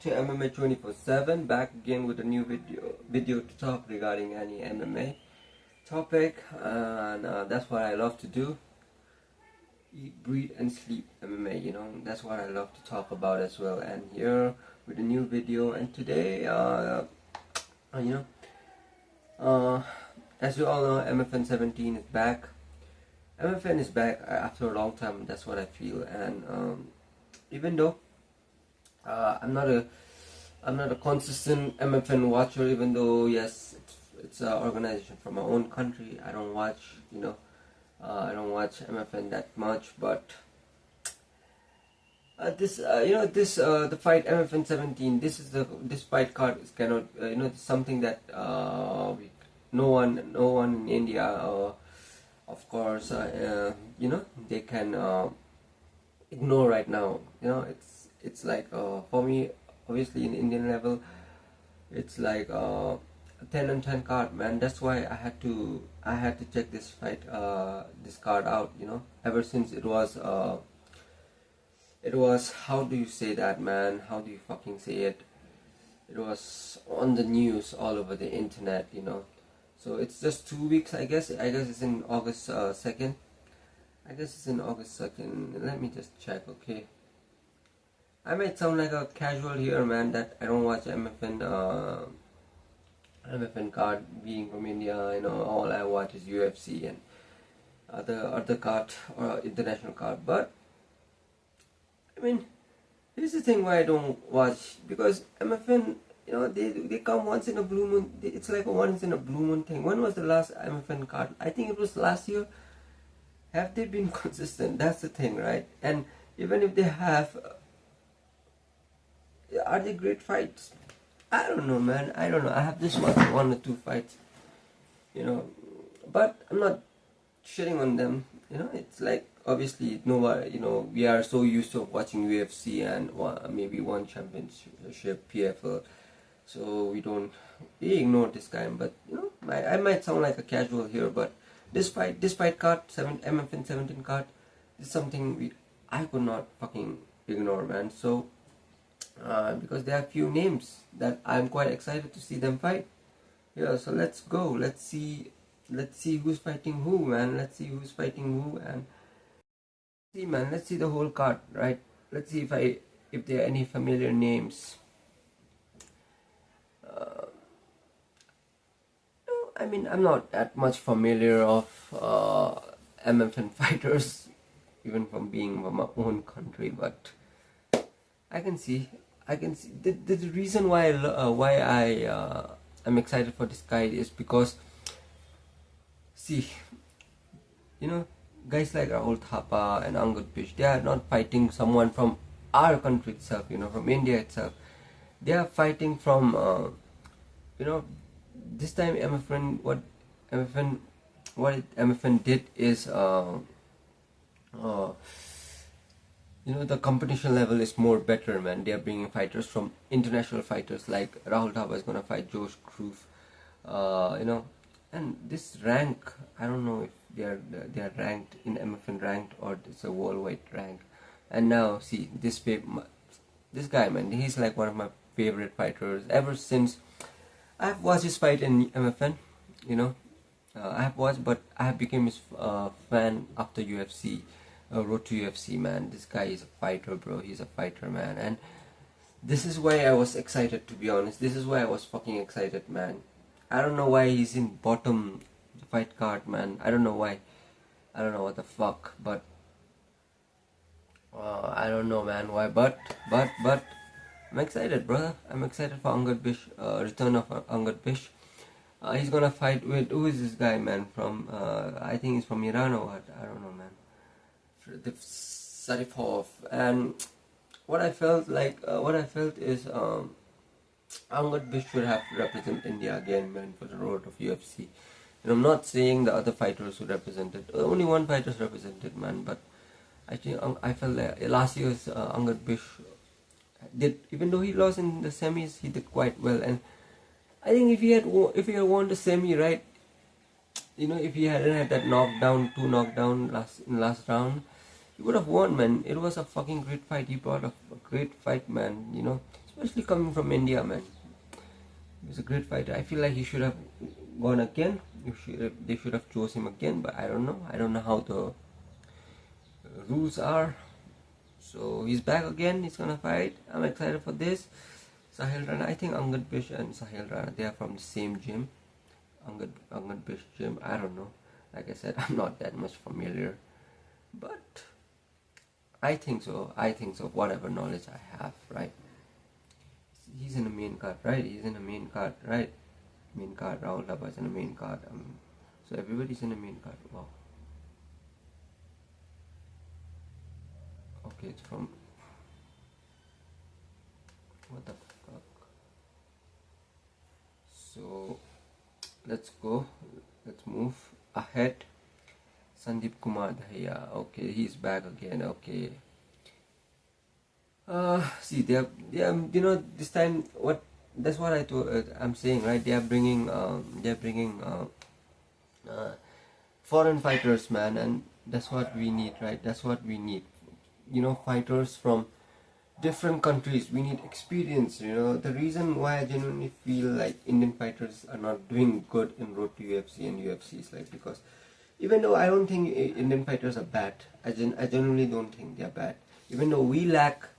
to MMA 24/7, back again with a new video to talk regarding any MMA topic, and that's what I love to do. Eat, breathe, and sleep MMA. That's what I love to talk about as well. And here with a new video, and today, as you all know, Mfn17 is back. Mfn is back after a long time. That's what I feel, and even though I'm not a consistent MFN watcher, even though yes, it's an organization from my own country. I don't watch, I don't watch MFN that much, but the fight Mfn17. This fight card is cannot, something that no one in India, of course, they can ignore right now. It's like for me, obviously in Indian level, it's like a 10 on 10 card, man. That's why I had to check this fight, this card out. Ever since it was how do you say that, man? How do you fucking say it? It was on the news all over the internet, So it's just 2 weeks, I guess. It's in August 2nd. I guess it's in August 2nd. Let me just check, okay. I might sound like a casual here, man, that I don't watch MFN card, being from India. All I watch is UFC and other card or international card. But I mean, here's the thing why I don't watch, because MFN, they come once in a blue moon. It's like a once in a blue moon thing. When was the last MFN card? I think it was last year. Have they been consistent? That's the thing, right? And even if they have, are they great fights? I don't know, man. I don't know. I have this one or two fights, but I'm not shitting on them. It's like, obviously, we are so used to watching UFC and maybe one championship, PFL, so we ignore this guy. But I might sound like a casual here, but this fight card, Mfn17 card, is something I could not fucking ignore, man. So because there are few names that I'm quite excited to see them fight. Yeah, so let's go. Let's see who's fighting who, man. Let's see who's fighting who, and let's see the whole card, right? Let's see if there are any familiar names. I mean, I'm not that much familiar of MFN fighters, even from being from my own country, but I can see the reason why I'm excited for this guy is because, see, guys like Rahul Thapa and Angad Bish, they are not fighting someone from our country itself, from India itself. They are fighting from, this time what MFN did is, the competition level is more better, man. They are bringing fighters from international fighters, like Rahul Thapa is gonna fight Josh Kroof, and this rank, I don't know if they are ranked in MFN ranked or it's a worldwide rank. And now see this guy, man, he's like one of my favorite fighters ever since I've watched his fight in MFN. I have watched, but I have become his fan after UFC. Road to UFC, man. This guy is a fighter, bro. He's a fighter, man. And this is why I was excited, to be honest. This is why I was fucking excited, man. I don't know why he's in bottom fight card, man. I don't know why. I don't know what the fuck, but I don't know, man, why. But I'm excited, brother. I'm excited for Angad Bish, return of Angad Bish. He's gonna fight with, who is this guy, man? From I think he's from Iran or what? I don't know, man. The Saripov. And what I felt is Angad Bish should have represented India again, man, for the road of UFC. I'm not saying the other fighters who represented, only one fighter represented, man, but I think I felt that last year's Angad Bish did, even though he lost in the semis, he did quite well. And I think if he had won the semi, right, if he hadn't had that two knockdown last round, he would have won, man. It was a fucking great fight. He brought a great fight, man. especially coming from India, man. He's a great fighter. I feel like he should have gone again. They should have chose him again, but I don't know. I don't know how the rules are. So he's back again. He's gonna fight. I'm excited for this. Sahil Rana. I think Angad Bish and Sahil Rana, they are from the same gym. Angad Bish gym. I don't know. Like I said, I'm not that much familiar, but I think so. Whatever knowledge I have, right? He's in the main card, right? He's in the main card, right? Main card. Rahul Daba is in the main card. So everybody's in the main card. Wow. Okay, it's from. What the fuck? So let's go. Let's move ahead. Sandeep Kumar Dahiya. Okay, he's back again. Okay. See, they are, this time that's what I'm saying, right? They are bringing foreign fighters, man, and that's what we need, right? That's what we need. Fighters from different countries. We need experience. The reason why I genuinely feel like Indian fighters are not doing good in Road to UFC and UFC is like because even though I don't think Indian fighters are bad, I genuinely don't think they are bad. Even though we lack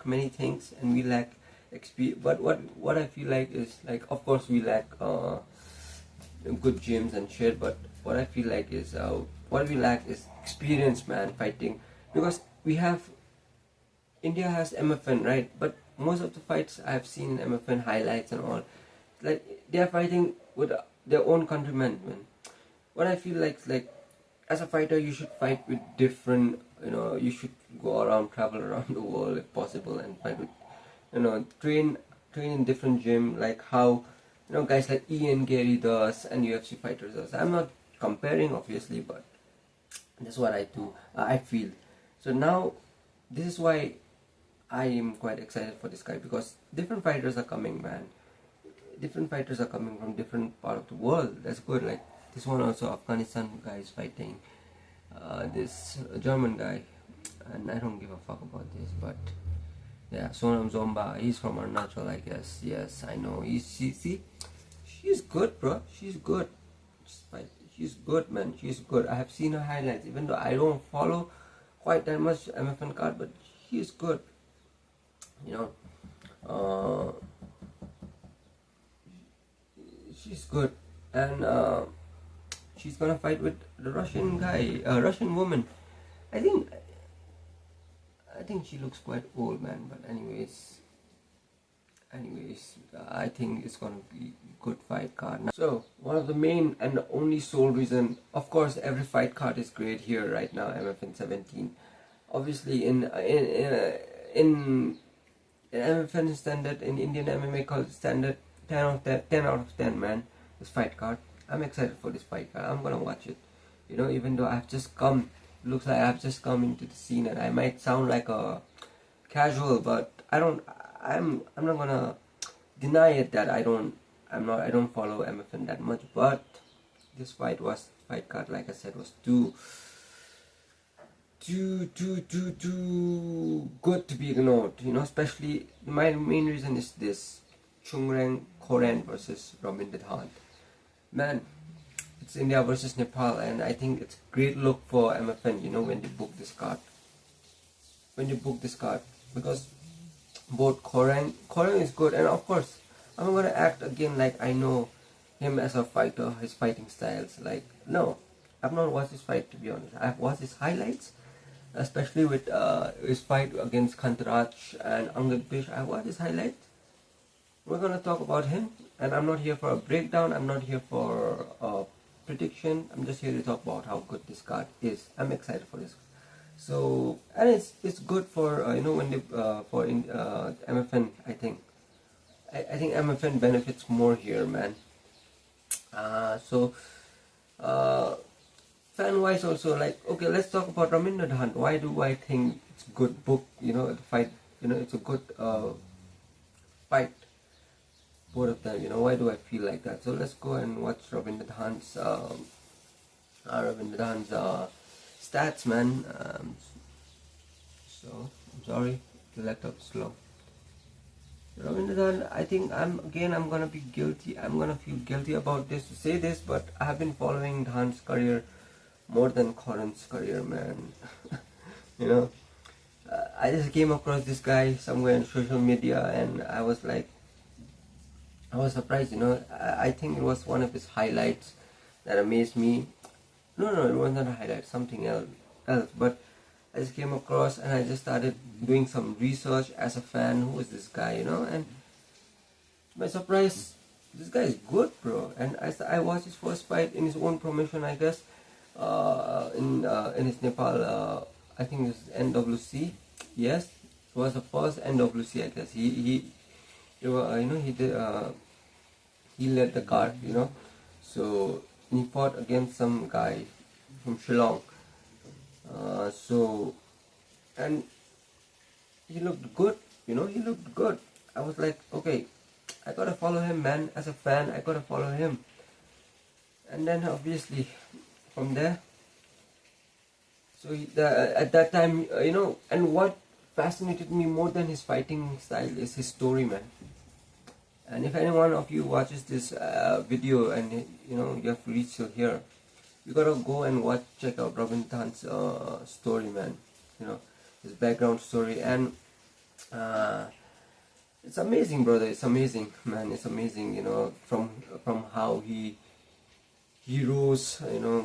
many things and we lack experience, but what I feel like is like, of course we lack good gyms and shit, but what I feel like is what we lack is experience, man, fighting, because India has MFN, right? But most of the fights I've seen in MFN highlights and all, like they are fighting with their own countrymen, man. What I feel like is like, as a fighter, you should fight with different, you should go around, travel around the world if possible, and fight with, train in different gym, like how, guys like Ian Gary does and UFC fighters does. I'm not comparing, obviously, but that's what I do. I feel. So now, this is why I am quite excited for this guy, because different fighters are coming, man. Different fighters are coming from different part of the world. That's good. Like this one also, Afghanistan guy is fighting this German guy, and I don't give a fuck about this, but yeah, Sonam Zomba, he's from Arunachal, I guess. Yes, I know. She's good, bro. She's good. She's good, man. She's good. I have seen her highlights, even though I don't follow quite that much MFN card, but she's good. She's good, and she's gonna fight with the Russian guy, Russian woman. I think she looks quite old, man. But anyways, I think it's gonna be a good fight card. So one of the main and the only sole reason, of course, every fight card is great here right now. Mfn17, obviously in MFN standard, in Indian MMA called standard, 10 out of 10, man. This fight card, I'm excited for this fight card. I'm gonna watch it. Even though I've just come, looks like I've just come into the scene, and I might sound like a casual, but I'm not gonna deny it that I don't follow MFN that much. But this fight card, like I said, was too good to be ignored. Especially my main reason is this Chungrang Koren versus Robin Dedhan. Man, it's India versus Nepal, and I think it's a great look for MFN, when they book this card. Because both Koren is good, and of course, I'm gonna act again like I know him as a fighter, his fighting styles. Like, no, I've not watched his fight, to be honest. I've watched his highlights, especially with his fight against Kantaraj and Angad Bish. I watched his highlights. We're gonna talk about him, and I'm not here for a breakdown. I'm not here for a prediction. I'm just here to talk about how good this card is. I'm excited for this. So, and it's good for when they for MFN. I think MFN benefits more here, man. Fan wise also, like, okay, let's talk about Raminder Hunt. Why do I think it's good book? The fight. It's a good fight. Both of them. Why do I feel like that? So let's go and watch Ravinder Dhawan's stats, man. So I'm sorry, the laptop's slow. Rabindranath, I think I'm gonna be guilty. I'm gonna feel guilty about this to say this, but I have been following Dhan's career more than Karan's career, man. you know, I just came across this guy somewhere on social media, and I was like, I was surprised. I think it was one of his highlights that amazed me. No, it was not a highlight, something else. But I just came across and I just started doing some research as a fan. Who is this guy, And to my surprise, this guy is good, bro. And I watched his first fight in his own promotion, I guess, in his Nepal. I think it's NWC. Yes, it was the first NWC, I guess. He did. He led the card, So he fought against some guy from Shillong. And he looked good, he looked good. I was like, okay, I gotta follow him, man. As a fan, I gotta follow him. And then obviously, from there, so at that time, and what fascinated me more than his fighting style is his story, man. And if any one of you watches this video and you have reached here, you gotta go and check out Rabindranath's story, man. His background story, and it's amazing, brother. It's amazing, man. It's amazing, from how he rose,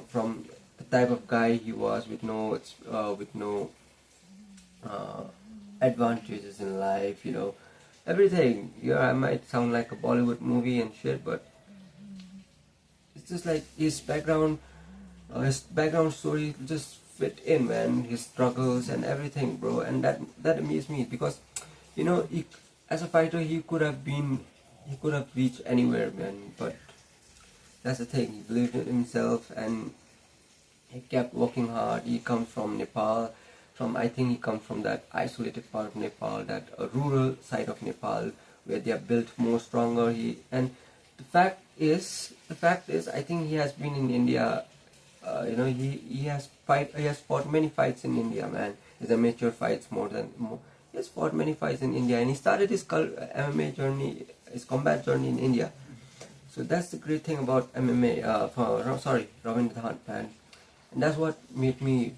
from the type of guy he was with no advantages in life, everything. Yeah, I might sound like a Bollywood movie and shit, but it's just like his background story just fit in, man. His struggles and everything, bro. And that amazed me because, as a fighter, he could have reached anywhere, man. But that's the thing. He believed in himself and he kept working hard. He comes from Nepal. I think he comes from that isolated part of Nepal, that rural side of Nepal, where they are built more stronger. The fact is, I think he has been in India. He has fought many fights in India, man. His amateur fights he has fought many fights in India, and he started his MMA journey, his combat journey in India. So that's the great thing about MMA. Rabindranath, man, and that's what made me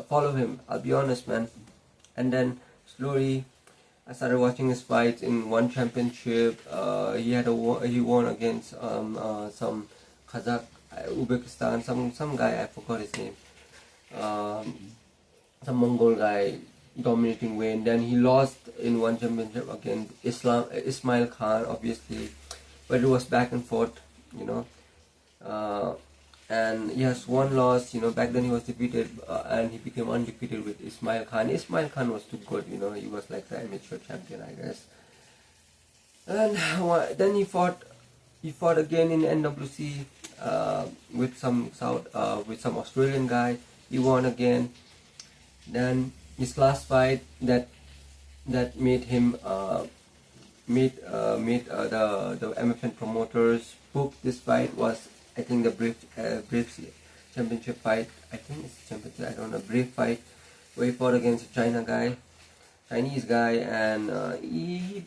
follow him. I'll be honest, man. And then slowly, I started watching his fights in one championship. He won against some Kazakh, Uzbekistan, some guy, I forgot his name. Some Mongol guy, dominating weight. And then he lost in one championship against Ismail Khan, obviously, but it was back and forth, and he has one loss. Back then he was defeated, and he became undefeated with Ismail Khan. Ismail Khan was too good, he was like the amateur champion, I guess. And then he fought again in NWC with some Australian guy. He won again. Then his last fight that made him made the Mfn promoters book this fight was, I think, the Brave championship fight. I think it's championship. I don't know, Brave fight, where he fought against a Chinese guy, and he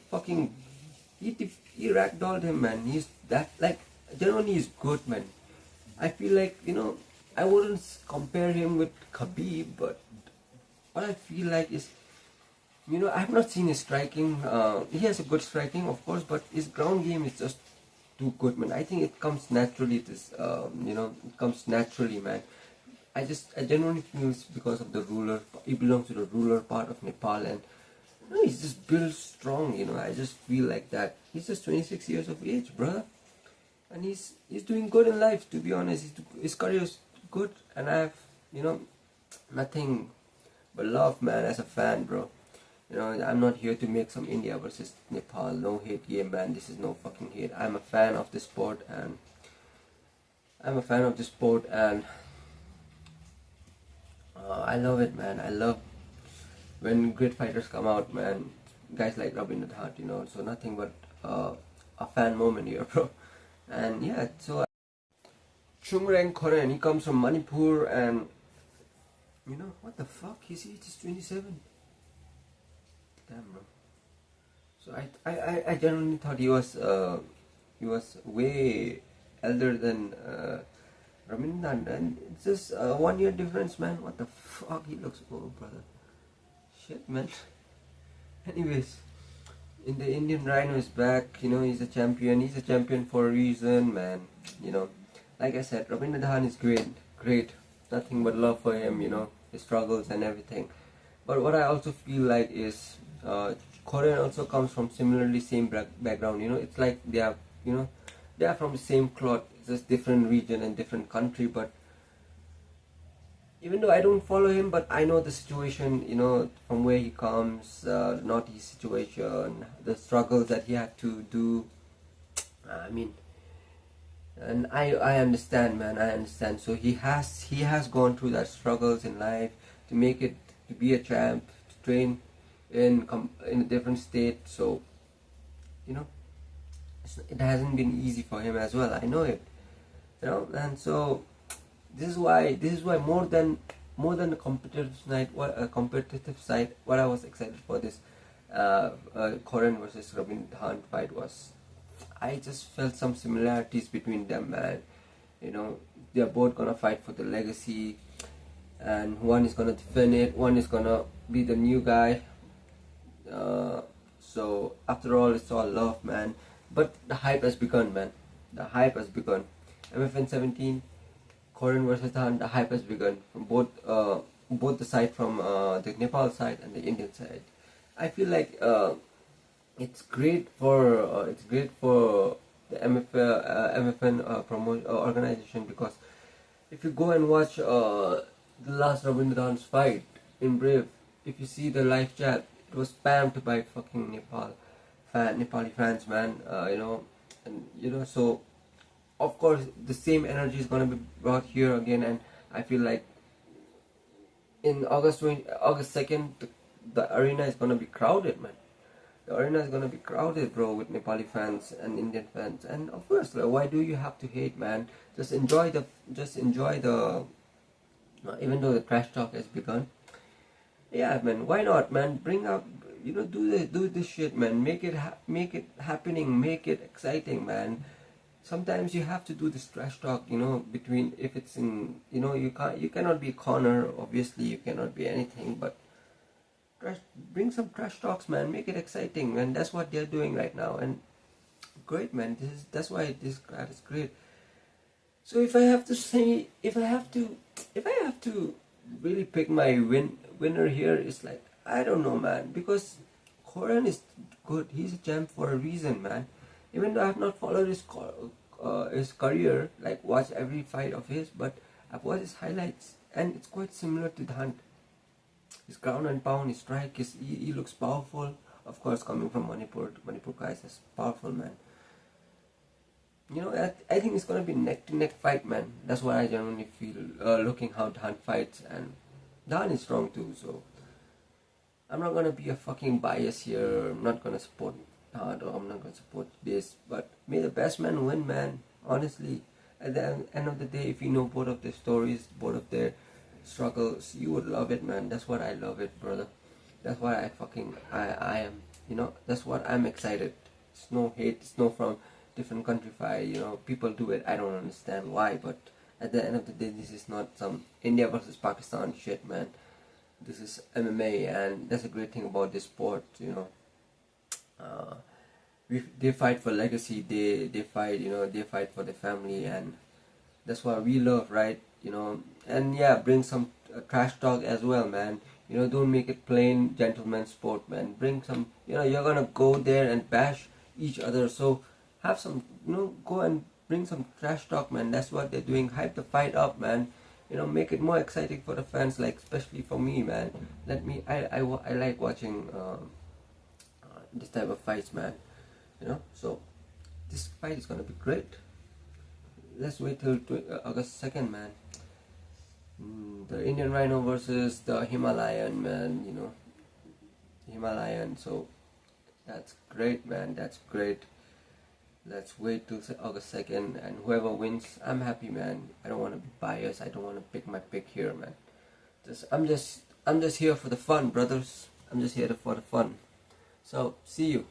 ragdolled him, man. He's that, like, generally he's good, man. I feel like, I wouldn't compare him with Khabib, but what I feel like is, I have not seen his striking. He has a good striking, of course, but his ground game is just too good, man. I think it comes naturally. It comes naturally, man. I genuinely feel it's because of the ruler. He belongs to the ruler part of Nepal, and he's just built strong. I just feel like that. He's just 26 years of age, brother, and he's doing good in life. To be honest, his career is good, and I have nothing but love, man, as a fan, bro. I'm not here to make some India versus Nepal no hate game, man. This is no fucking hate. I'm a fan of the sport, and I love it, man. I love when great fighters come out, man. Guys like Rabindranath, so nothing but a fan moment here, bro. And yeah, so Chungrang Korean, he comes from Manipur, and what the fuck? His age is 27. Damn, bro. So I genuinely thought he was way elder than Ramindan, and it's just 1 year difference, man. What the fuck? He looks old, brother. Shit, man. Anyways, in the Indian Rhino is back. You know, he's a champion. He's a champion for a reason, man. You know, like I said, Rabindranath is great, great. Nothing but love for him. You know, his struggles and everything. But what I also feel like is Korean also comes from similarly same background. You know, it's like they are, you know, they are from the same cloth. It's just different region and different country. But even though I don't follow him, but I know the situation, you know, from where he comes, not his situation, the struggles that he had to do. I mean, and I understand, man. I understand. So he has gone through that struggles in life to make it, to be a champ, to train in a different state. So, you know, it hasn't been easy for him as well. I know it, you know, and so this is why more than a competitive side, what I was excited for this Korean versus Robin Hunt fight was, I just felt some similarities between them, man. You know, they're both gonna fight for the legacy, and one is gonna defend it, one is gonna be the new guy. So after all, it's all love, man. But the hype has begun, man. The hype has begun. Mfn17, Korean versus Hunt, the hype has begun from both the side, from the Nepal side and the Indian side. I feel like it's great for the MFN organization, because if you go and watch the last Rabindranath's fight in Brave, if you see the live chat, it was spammed by fucking Nepali fans, man. You know, and you know, so of course the same energy is gonna be brought here again, and I feel like in August 2nd, the arena is gonna be crowded, man. The arena is gonna be crowded, bro, with Nepali fans and Indian fans. And of course, like, why do you have to hate, man? Just enjoy the even though the trash talk has begun. Yeah, man, why not, man? Bring up, you know, do this shit, man. Make it happening, make it exciting, man. Sometimes you have to do this trash talk, you know, between, if it's in, you know, you cannot be Connor, obviously, you cannot be anything, but bring some trash talks, man. Make it exciting, man. That's what they're doing right now, and great, man. That's why this crowd is great. So if I have to really pick my winner here, it's like, I don't know, man, because Korean is good. He's a champ for a reason, man. Even though I have not followed his career, like watch every fight of his, but I've watched his highlights, and it's quite similar to the Hunt. His ground and pound, his strike, he looks powerful. Of course, coming from Manipur guys, is powerful, man. You know, I think it's gonna be neck to neck fight, man. That's what I genuinely feel. Looking how the Hunt fights, and the Hunt is strong too. So I'm not gonna be a fucking bias here. I'm not gonna support Hunt, or I'm not gonna support this. But may the best man win, man. Honestly, at the end of the day, if you know both of their stories, both of their struggles, you would love it, man. That's what I love it, brother. That's why I am, you know, that's what I'm excited. It's no hate, it's no from different country fight, you know, people do it, I don't understand why, but at the end of the day, this is not some India versus Pakistan shit, man. This is MMA, and that's a great thing about this sport, you know. They fight for legacy, they fight, you know, they fight for the family, and that's what we love, right? You know, and yeah, bring some trash talk as well, man. You know, don't make it plain gentleman sport, man. Bring some, you know, you're gonna go there and bash each other, so have some, you know, go and bring some trash talk, man. That's what they're doing. Hype the fight up, man. You know, make it more exciting for the fans, like especially for me, man. I like watching this type of fights, man. You know, so this fight is gonna be great. Let's wait till August 2nd, man. The Indian Rhino versus the Himalayan, man. You know, Himalayan. So that's great, man. That's great. Let's wait till August 2nd, and whoever wins, I'm happy, man. I don't want to be biased. I don't want to pick my pick here, man. I'm just here for the fun, brothers. I'm just here for the fun. So see you.